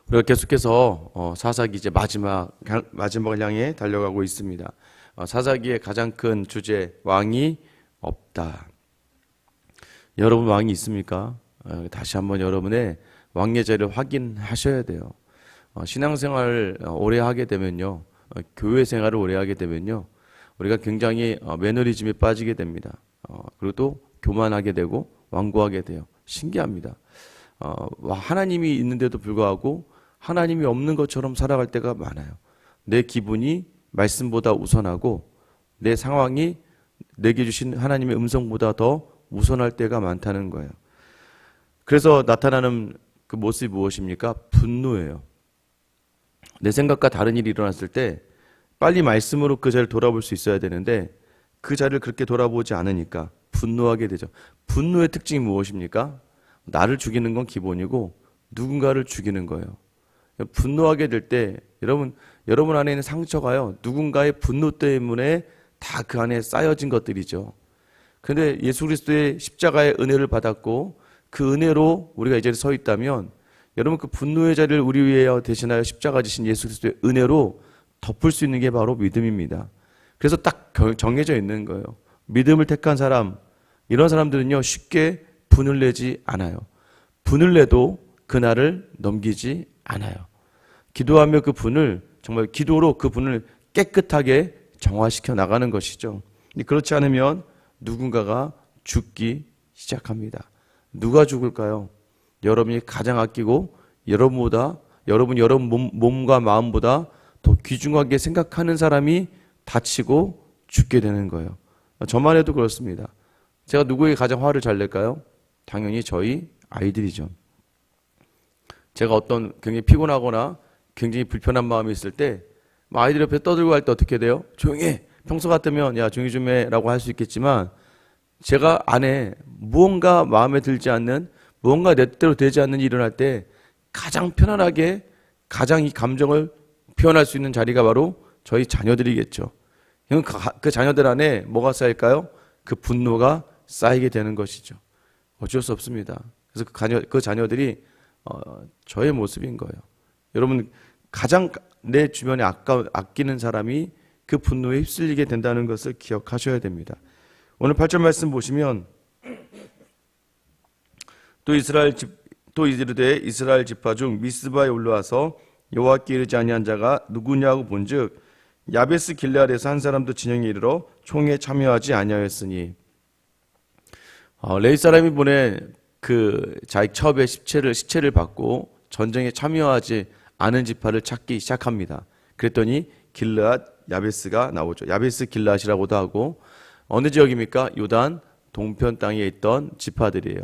우리가 계속해서 사사기 이제 마지막을 향해 달려가고 있습니다. 사사기의 가장 큰 주제, 왕이 없다. 여러분 왕이 있습니까? 다시 한번 여러분의 왕의 자리를 확인하셔야 돼요. 신앙생활 오래 하게 되면요, 교회 생활을 오래 하게 되면요, 우리가 굉장히 매너리즘에 빠지게 됩니다. 그리고 또 교만하게 되고 완고하게 돼요. 신기합니다. 하나님이 있는데도 불구하고 하나님이 없는 것처럼 살아갈 때가 많아요. 내 기분이 말씀보다 우선하고 내 상황이 내게 주신 하나님의 음성보다 더 우선할 때가 많다는 거예요. 그래서 나타나는 그 모습이 무엇입니까? 분노예요. 내 생각과 다른 일이 일어났을 때 빨리 말씀으로 그 자리를 돌아볼 수 있어야 되는데 그 자리를 그렇게 돌아보지 않으니까 분노하게 되죠. 분노의 특징이 무엇입니까? 나를 죽이는 건 기본이고 누군가를 죽이는 거예요. 분노하게 될 때 여러분 안에 있는 상처가요, 누군가의 분노 때문에 다 그 안에 쌓여진 것들이죠. 그런데 예수 그리스도의 십자가의 은혜를 받았고 그 은혜로 우리가 이 자리에 서 있다면 여러분 그 분노의 자리를 우리 위에 대신하여 십자가 지신 예수 그리스도의 은혜로 덮을 수 있는 게 바로 믿음입니다. 그래서 딱 정해져 있는 거예요. 믿음을 택한 사람, 이런 사람들은요 쉽게 분을 내지 않아요. 분을 내도 그날을 넘기지 않아요. 기도하며 그 분을, 정말 기도로 그 분을 깨끗하게 정화시켜 나가는 것이죠. 그렇지 않으면 누군가가 죽기 시작합니다. 누가 죽을까요? 여러분이 가장 아끼고 여러분 몸과 마음보다 더 귀중하게 생각하는 사람이 다치고 죽게 되는 거예요. 저만 해도 그렇습니다. 제가 누구에게 가장 화를 잘 낼까요? 당연히 저희 아이들이죠. 제가 어떤 굉장히 피곤하거나 굉장히 불편한 마음이 있을 때 아이들 옆에 떠들고 할 때 어떻게 돼요? 조용히 해. 평소 같으면 야 조용히 좀 해라고 할 수 있겠지만 제가 안에 무언가 마음에 들지 않는, 무언가 내 뜻대로 되지 않는 일이 일어날 때 가장 편안하게 가장 이 감정을 표현할 수 있는 자리가 바로 저희 자녀들이겠죠. 그 자녀들 안에 뭐가 쌓일까요? 그 분노가 쌓이게 되는 것이죠. 어쩔 수 없습니다. 그래서 그 자녀들이 저의 모습인 거예요. 여러분 가장 내 주변에 아끼는 사람이 그 분노에 휩쓸리게 된다는 것을 기억하셔야 됩니다. 오늘 8절 말씀 보시면 또 이르되 이스라엘 지파 중 미스바에 올라와서 여호와께 이르지 아니한 자가 누구냐고 본즉 야베스 길르앗에서 한 사람도 진영에 이르러 총에 참여하지 아니하였으니. 레위 사람이 보낸 그 자기 첩의 시체를 받고 전쟁에 참여하지 않은 지파를 찾기 시작합니다. 그랬더니 길르앗 야베스가 나오죠. 야베스 길르앗이라고도 하고, 어느 지역입니까? 요단 동편 땅에 있던 지파들이에요.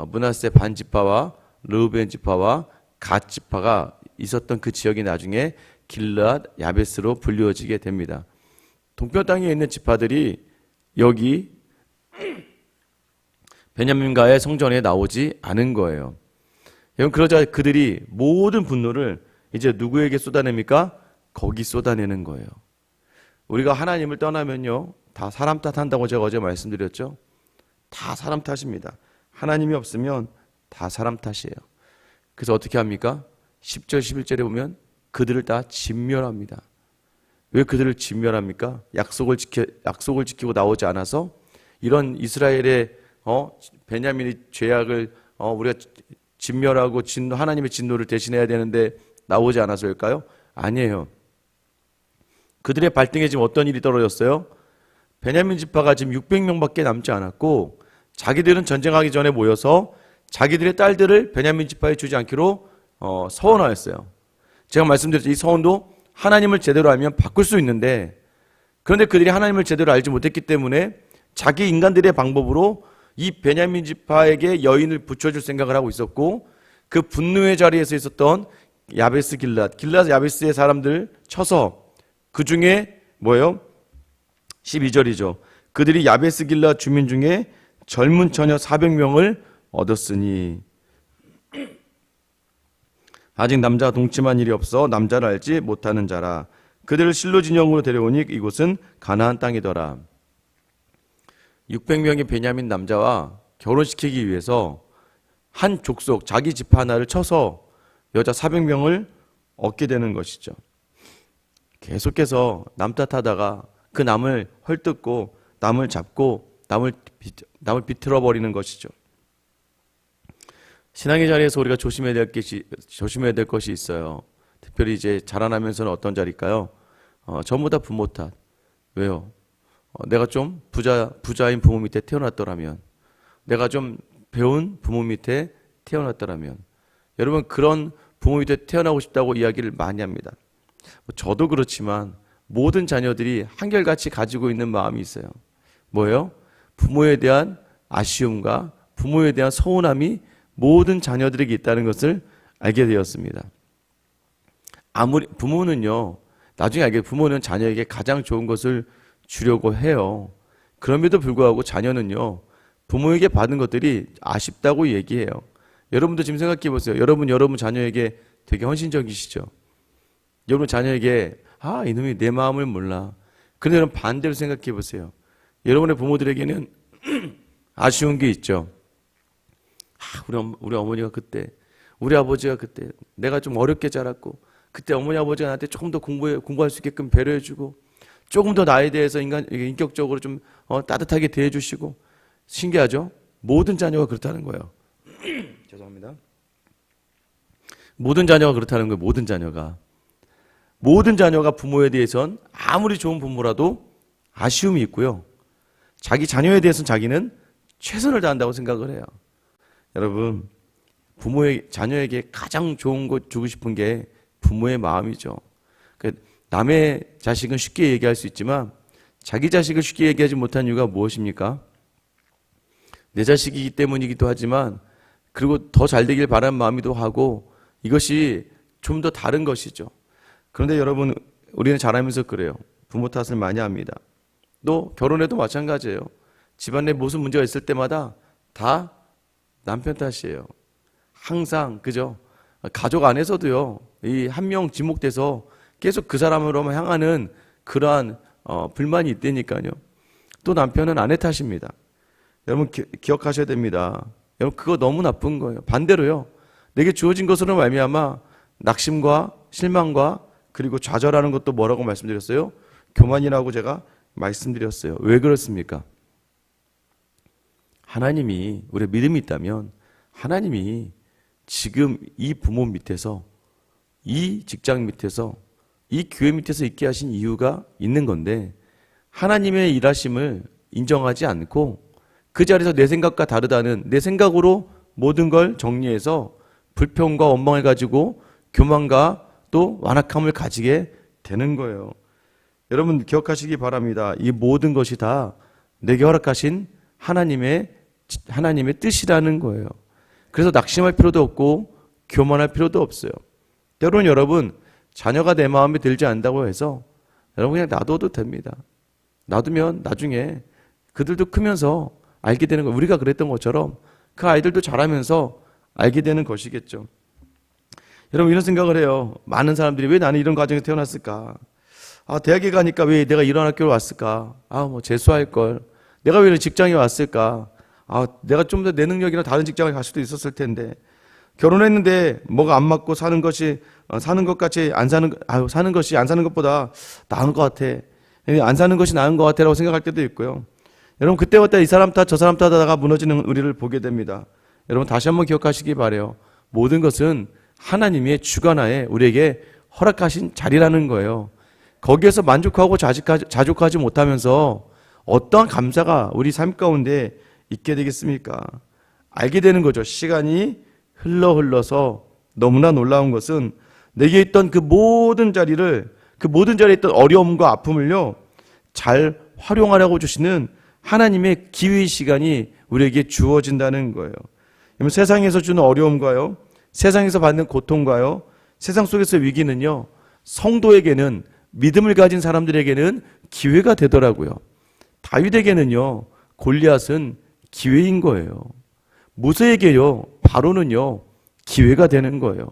므낫세 반 지파와 르우벤 지파와 갓 지파가 있었던 그 지역이 나중에 길르앗 야베스로 불리워지게 됩니다. 동편 땅에 있는 지파들이 여기 베냐민가의 성전에 나오지 않은 거예요. 그러자 그들이 모든 분노를 이제 누구에게 쏟아냅니까? 거기 쏟아내는 거예요. 우리가 하나님을 떠나면요, 다 사람 탓한다고 제가 어제 말씀드렸죠. 다 사람 탓입니다. 하나님이 없으면 다 사람 탓이에요. 그래서 어떻게 합니까? 10절 11절에 보면 그들을 다 진멸합니다. 왜 그들을 진멸합니까? 약속을 지키고 나오지 않아서. 이런 이스라엘의 베냐민의 죄악을 우리가 진멸하고 하나님의 진노를 대신해야 되는데 나오지 않아서일까요? 아니에요. 그들의 발등에 지금 어떤 일이 떨어졌어요? 베냐민 지파가 지금 600명밖에 남지 않았고 자기들은 전쟁하기 전에 모여서 자기들의 딸들을 베냐민 지파에 주지 않기로 서원하였어요. 제가 말씀드렸죠. 이 서원도 하나님을 제대로 알면 바꿀 수 있는데, 그런데 그들이 하나님을 제대로 알지 못했기 때문에 자기 인간들의 방법으로 이 베냐민 지파에게 여인을 붙여줄 생각을 하고 있었고, 그 분노의 자리에서 있었던 야베스 길르앗 야베스의 사람들 쳐서, 그 중에 뭐예요? 12절이죠. 그들이 야베스 길르앗 주민 중에 젊은 처녀 400명을 얻었으니 아직 남자가 동침한 일이 없어 남자를 알지 못하는 자라. 그들을 실로 진영으로 데려오니 이곳은 가나안 땅이더라. 600명의 베냐민 남자와 결혼시키기 위해서 한 족속, 자기 지파 하나를 쳐서 여자 400명을 얻게 되는 것이죠. 계속해서 남 탓하다가 그 남을 헐뜯고 남을 잡고 남을 비틀어 버리는 것이죠. 신앙의 자리에서 우리가 조심해야 될 것이 있어요. 특별히 이제 자라나면서는 어떤 자리일까요? 전부 다 부모 탓. 왜요? 내가 좀 부자인 부모 밑에 태어났더라면, 내가 좀 배운 부모 밑에 태어났더라면, 여러분 그런 부모 밑에 태어나고 싶다고 이야기를 많이 합니다. 저도 그렇지만 모든 자녀들이 한결같이 가지고 있는 마음이 있어요. 뭐예요? 부모에 대한 아쉬움과 부모에 대한 서운함이 모든 자녀들에게 있다는 것을 알게 되었습니다. 아무리 부모는요, 나중에 알게 부모는 자녀에게 가장 좋은 것을 주려고 해요. 그럼에도 불구하고 자녀는요, 부모에게 받은 것들이 아쉽다고 얘기해요. 여러분도 지금 생각해 보세요. 여러분 자녀에게 되게 헌신적이시죠. 여러분 자녀에게 이놈이 내 마음을 몰라. 그런데 여러분 반대로 생각해 보세요. 여러분의 부모들에게는 아쉬운 게 있죠. 우리 어머니가 그때, 우리 아버지가 그때 내가 좀 어렵게 자랐고 그때 어머니 아버지가 나한테 조금 더 공부할 수 있게끔 배려해주고 조금 더 나에 대해서 인격적으로 좀 따뜻하게 대해주시고. 신기하죠? 모든 자녀가 그렇다는 거예요. 죄송합니다. 모든 자녀가 그렇다는 거예요. 모든 자녀가 부모에 대해선 아무리 좋은 부모라도 아쉬움이 있고요. 자기 자녀에 대해서는 자기는 최선을 다한다고 생각을 해요. 여러분, 자녀에게 가장 좋은 거 주고 싶은 게 부모의 마음이죠. 남의 자식은 쉽게 얘기할 수 있지만 자기 자식을 쉽게 얘기하지 못한 이유가 무엇입니까? 내 자식이기 때문이기도 하지만, 그리고 더 잘 되길 바라는 마음이기도 하고, 이것이 좀 더 다른 것이죠. 그런데 여러분, 우리는 자라면서 그래요. 부모 탓을 많이 합니다. 또 결혼해도 마찬가지예요. 집안에 무슨 문제가 있을 때마다 다 남편 탓이에요. 항상, 그죠? 가족 안에서도요, 이 한 명 지목돼서 계속 그 사람으로만 향하는 그러한 불만이 있다니까요. 또 남편은 아내 탓입니다. 여러분 기억하셔야 됩니다. 여러분 그거 너무 나쁜 거예요. 반대로요, 내게 주어진 것으로 말미암아 낙심과 실망과 그리고 좌절하는 것도 뭐라고 말씀드렸어요? 교만이라고 제가 말씀드렸어요. 왜 그렇습니까? 하나님이, 우리 믿음이 있다면 하나님이 지금 이 부모 밑에서, 이 직장 밑에서, 이 교회 밑에서 있게 하신 이유가 있는 건데, 하나님의 일하심을 인정하지 않고 그 자리에서 내 생각과 다르다는 내 생각으로 모든 걸 정리해서 불평과 원망을 가지고 교만과 또 완악함을 가지게 되는 거예요. 여러분 기억하시기 바랍니다. 이 모든 것이 다 내게 허락하신 하나님의 뜻이라는 거예요. 그래서 낙심할 필요도 없고 교만할 필요도 없어요. 때로는 여러분, 자녀가 내 마음에 들지 않는다고 해서 여러분 그냥 놔둬도 됩니다. 놔두면 나중에 그들도 크면서 알게 되는 거, 우리가 그랬던 것처럼 그 아이들도 자라면서 알게 되는 것이겠죠. 여러분 이런 생각을 해요. 많은 사람들이 왜 나는 이런 가정에 태어났을까? 대학에 가니까 왜 내가 이런 학교로 왔을까? 재수할 걸. 내가 왜 이런 직장에 왔을까? 내가 좀 더 내 능력이나 다른 직장을 갈 수도 있었을 텐데. 결혼했는데 뭐가 안 맞고 사는 것이 사는 것이 안 사는 것보다 나은 것 같아. 안 사는 것이 나은 것 같아라고 생각할 때도 있고요. 여러분 그때마다 이 사람 탓 저 사람 탓하다가 무너지는 우리를 보게 됩니다. 여러분 다시 한번 기억하시기 바라요. 모든 것은 하나님의 주관하에 우리에게 허락하신 자리라는 거예요. 거기에서 만족하고 자족하지 못하면서 어떠한 감사가 우리 삶 가운데 있게 되겠습니까? 알게 되는 거죠. 시간이 흘러서 너무나 놀라운 것은 내게 있던 그 모든 자리에 있던 어려움과 아픔을요, 잘 활용하려고 주시는 하나님의 기회의 시간이 우리에게 주어진다는 거예요. 세상에서 주는 어려움과요, 세상에서 받는 고통과요, 세상 속에서 위기는요, 성도에게는, 믿음을 가진 사람들에게는 기회가 되더라고요. 다윗에게는요, 골리앗은 기회인 거예요. 모세에게요, 바로는요, 기회가 되는 거예요.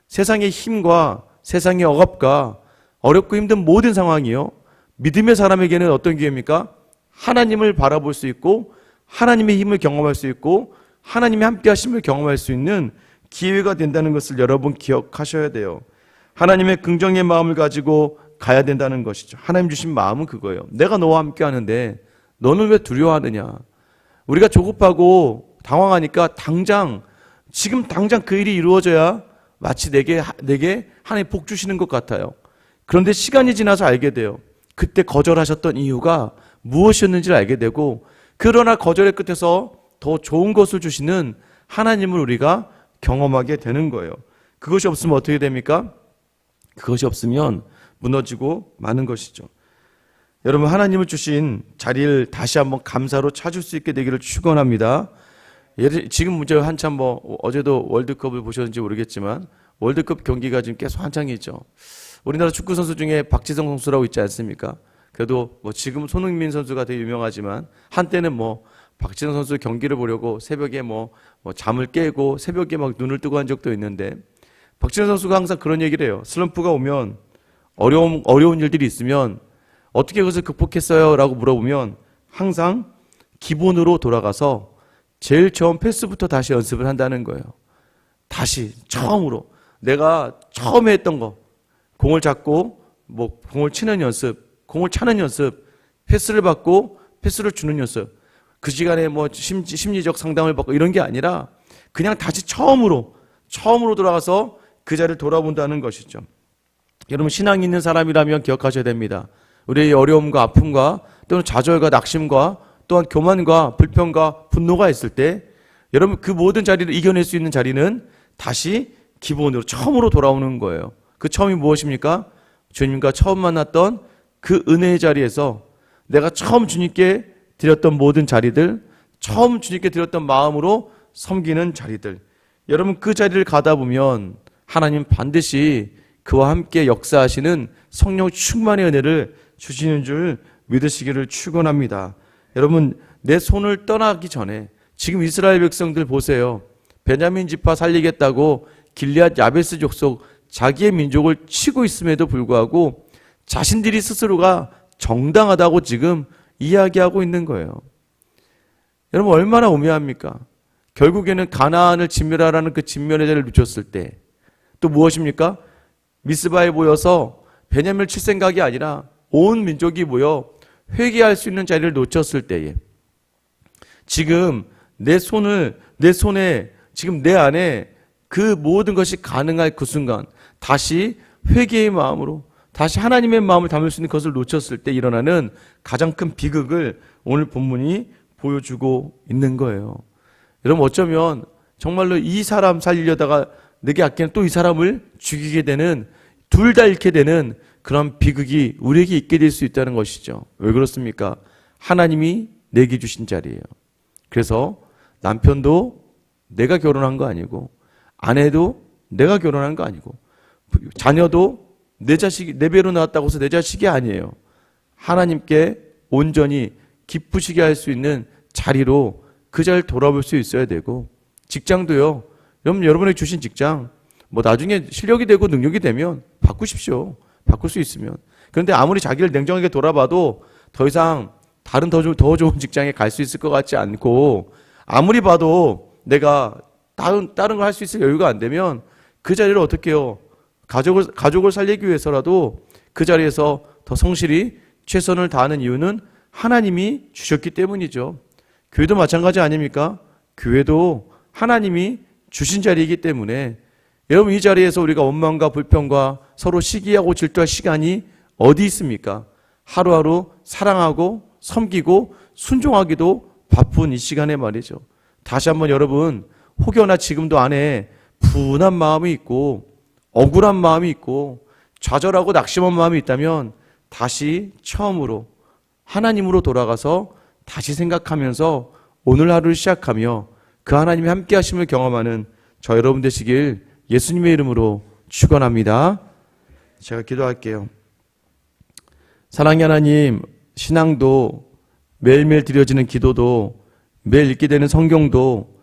세상의 힘과 세상의 억압과 어렵고 힘든 모든 상황이요, 믿음의 사람에게는 어떤 기회입니까? 하나님을 바라볼 수 있고 하나님의 힘을 경험할 수 있고 하나님의 함께 하심을 경험할 수 있는 기회가 된다는 것을 여러분 기억하셔야 돼요. 하나님의 긍정의 마음을 가지고 가야 된다는 것이죠. 하나님 주신 마음은 그거예요. 내가 너와 함께 하는데 너는 왜 두려워하느냐. 우리가 조급하고 당황하니까 지금 당장 그 일이 이루어져야 마치 내게 하나님 복 주시는 것 같아요. 그런데 시간이 지나서 알게 돼요. 그때 거절하셨던 이유가 무엇이었는지를 알게 되고, 그러나 거절의 끝에서 더 좋은 것을 주시는 하나님을 우리가 경험하게 되는 거예요. 그것이 없으면 어떻게 됩니까? 그것이 없으면 무너지고 마는 것이죠. 여러분, 하나님을 주신 자리를 다시 한번 감사로 찾을 수 있게 되기를 축원합니다. 지금 문제 한참 어제도 월드컵을 보셨는지 모르겠지만 월드컵 경기가 지금 계속 한창이죠. 우리나라 축구 선수 중에 박지성 선수라고 있지 않습니까? 그래도 지금 손흥민 선수가 되게 유명하지만 한때는 박지성 선수 경기를 보려고 새벽에 잠을 깨고 새벽에 막 눈을 뜨고 한 적도 있는데, 박지성 선수가 항상 그런 얘기를 해요. 슬럼프가 오면 어려운 일들이 있으면 어떻게 그것을 극복했어요? 라고 물어보면 항상 기본으로 돌아가서 제일 처음 패스부터 다시 연습을 한다는 거예요. 다시 처음으로 내가 처음에 했던 거, 공을 잡고 공을 치는 연습, 공을 차는 연습, 패스를 받고 패스를 주는 연습, 그 시간에 심리적 상담을 받고 이런 게 아니라 그냥 다시 처음으로 돌아가서 그 자리를 돌아본다는 것이죠. 여러분, 신앙이 있는 사람이라면 기억하셔야 됩니다. 우리의 어려움과 아픔과 또는 좌절과 낙심과 또한 교만과 불평과 분노가 있을 때 여러분, 그 모든 자리를 이겨낼 수 있는 자리는 다시 기본으로 처음으로 돌아오는 거예요. 그 처음이 무엇입니까? 주님과 처음 만났던 그 은혜의 자리에서 내가 처음 주님께 드렸던 모든 자리들, 처음 주님께 드렸던 마음으로 섬기는 자리들, 여러분 그 자리를 가다 보면 하나님 반드시 그와 함께 역사하시는 성령 충만의 은혜를 주시는 줄 믿으시기를 축원합니다. 여러분, 내 손을 떠나기 전에 지금 이스라엘 백성들 보세요. 베냐민 지파 살리겠다고 길리앗 야베스 족속 자기의 민족을 치고 있음에도 불구하고 자신들이 스스로가 정당하다고 지금 이야기하고 있는 거예요. 여러분, 얼마나 오묘합니까? 결국에는 가나안을 진멸하라는 그 진멸의 자리를 놓쳤을 때 또 무엇입니까? 미스바에 모여서 베냐민을 칠 생각이 아니라 온 민족이 모여 회개할 수 있는 자리를 놓쳤을 때에 지금 내 손에 지금 내 안에 그 모든 것이 가능할 그 순간 다시 회개의 마음으로 다시 하나님의 마음을 담을 수 있는 것을 놓쳤을 때 일어나는 가장 큰 비극을 오늘 본문이 보여주고 있는 거예요. 여러분, 어쩌면 정말로 이 사람 살리려다가 내게 아끼는 또 이 사람을 죽이게 되는, 둘 다 잃게 되는 그런 비극이 우리에게 있게 될 수 있다는 것이죠. 왜 그렇습니까? 하나님이 내게 주신 자리예요. 그래서 남편도 내가 결혼한 거 아니고, 아내도 내가 결혼한 거 아니고, 자녀도 내 자식이 내 배로 나왔다고 해서 내 자식이 아니에요. 하나님께 온전히 기쁘시게 할 수 있는 자리로 그 자리를 돌아볼 수 있어야 되고, 직장도요. 여러분에게 주신 직장 나중에 실력이 되고 능력이 되면 바꾸십시오. 바꿀 수 있으면. 그런데 아무리 자기를 냉정하게 돌아봐도 더 이상 다른 더 좋은 직장에 갈 수 있을 것 같지 않고, 아무리 봐도 내가 다른 걸 할 수 있을 여유가 안 되면 그 자리를 어떻게 해요? 가족을 살리기 위해서라도 그 자리에서 더 성실히 최선을 다하는 이유는 하나님이 주셨기 때문이죠. 교회도 마찬가지 아닙니까? 교회도 하나님이 주신 자리이기 때문에 여러분, 이 자리에서 우리가 원망과 불평과 서로 시기하고 질투할 시간이 어디 있습니까? 하루하루 사랑하고 섬기고 순종하기도 바쁜 이 시간에 말이죠. 다시 한번 여러분, 혹여나 지금도 안에 분한 마음이 있고 억울한 마음이 있고 좌절하고 낙심한 마음이 있다면 다시 처음으로 하나님으로 돌아가서 다시 생각하면서 오늘 하루를 시작하며 그 하나님의 함께 하심을 경험하는 저 여러분 되시길 예수님의 이름으로 축원합니다. 제가 기도할게요. 사랑의 하나님, 신앙도 매일매일 드려지는 기도도 매일 읽게 되는 성경도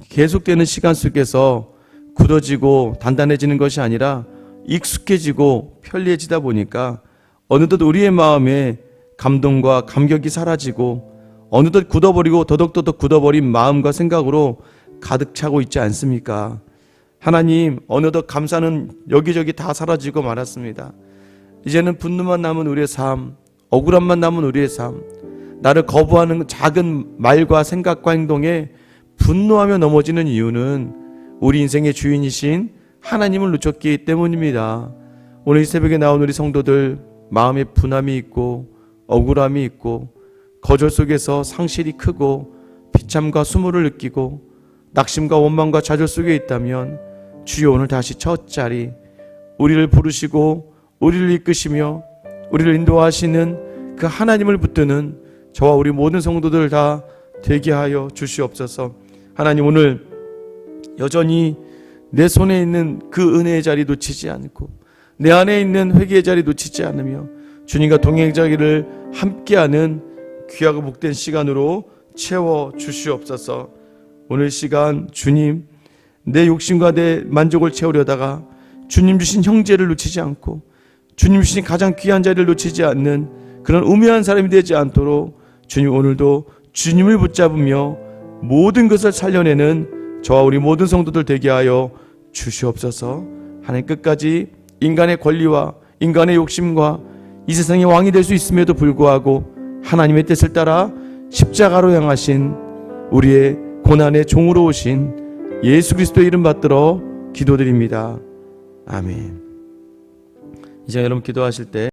계속되는 시간 속에서 굳어지고 단단해지는 것이 아니라 익숙해지고 편리해지다 보니까 어느덧 우리의 마음에 감동과 감격이 사라지고 어느덧 굳어버리고 더덕더덕 굳어버린 마음과 생각으로 가득 차고 있지 않습니까? 하나님, 어느덧 감사는 여기저기 다 사라지고 말았습니다. 이제는 분노만 남은 우리의 삶, 억울함만 남은 우리의 삶, 나를 거부하는 작은 말과 생각과 행동에 분노하며 넘어지는 이유는 우리 인생의 주인이신 하나님을 놓쳤기 때문입니다. 오늘 이 새벽에 나온 우리 성도들, 마음에 분함이 있고 억울함이 있고 거절 속에서 상실이 크고 비참과 수모를 느끼고 낙심과 원망과 좌절 속에 있다면 주여, 오늘 다시 첫 자리, 우리를 부르시고 우리를 이끄시며 우리를 인도하시는 그 하나님을 붙드는 저와 우리 모든 성도들 다 되게 하여 주시옵소서. 하나님, 오늘 여전히 내 손에 있는 그 은혜의 자리 놓치지 않고 내 안에 있는 회개의 자리 놓치지 않으며 주님과 동행자기를 함께하는 귀하고 복된 시간으로 채워 주시옵소서. 오늘 시간 주님, 내 욕심과 내 만족을 채우려다가 주님 주신 형제를 놓치지 않고 주님 주신 가장 귀한 자리를 놓치지 않는 그런 우매한 사람이 되지 않도록 주님, 오늘도 주님을 붙잡으며 모든 것을 살려내는 저와 우리 모든 성도들 되게 하여 주시옵소서. 하나님, 끝까지 인간의 권리와 인간의 욕심과 이 세상의 왕이 될 수 있음에도 불구하고 하나님의 뜻을 따라 십자가로 향하신 우리의 고난의 종으로 오신 예수 그리스도의 이름 받들어 기도드립니다. 아멘. 이제 여러분 기도하실 때